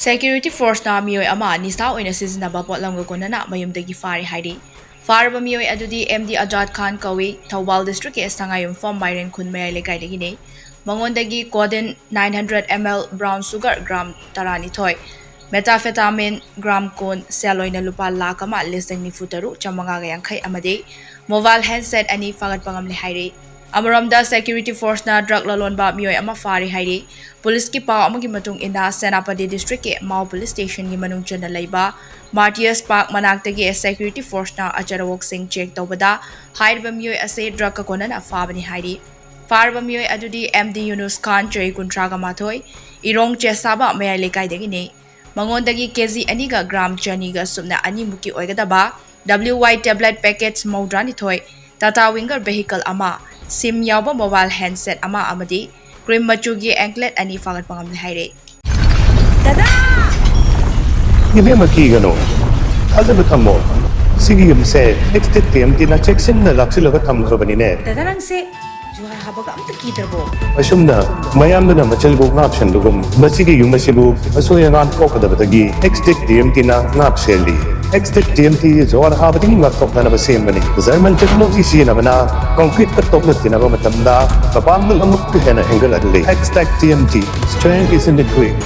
Security force na Meeoi ama Nisha Oina Sijinnaba Potlamga Konnana Mayumdagi fari Hairi. Faraba Meeoi adudi MD Ajad Khan kawi Thawbal district ke Sangayum form Mairen Khun Mayai Lekai ne. Mangondagi Codeine 900 ml brown sugar gram tarani thoi. Methamphetamine gram kon seloina lupa lakama listing ni futaru chamanga yankhay amade mobile handset ani fagat pangam le Hairi. Amaramda security force na drug lalonba Meeoi ama fari Hairi. Police ki pau amagi matung ina Senapati district ke Mau police station gi manung chana laiba Martyrs Park manaktagi security force na acharawok sing check tawbada Hairiba Meeoi ase drug ka Konnana fabani Hairi. Farba Meeoi adudi MD Yunus Khan Choi Kuntraga Mathoi Irong Chesaba Mayai Lekai dagi ne. Mangondagi kg aniga gram chaniga sumna ani muki oigadaba WY tablet packets maudrani thoi Tata Winger vehicle ama SIM yauba mobile handset ama amadi cream machugi anklet ani fagat pangam le Hairi. Dada! Ibe makigano. Azab thammo. Sige yumse next time tina check sin na laksilaga thamgrobani ne. Dada nang se juhar habaga amta kitarbo. Asumna mayamna machalbo ngapshan dugum masigi yumasibu asoyangan kokadabagi next time tina ngapseli. Next TMT जोर हाबदिंग laptop ना बसेम बने German technology सी ना बना concrete का top में ना मतलब ना कपाल में लम्बे है ना एंगल अगले Next TMT strength is in the grip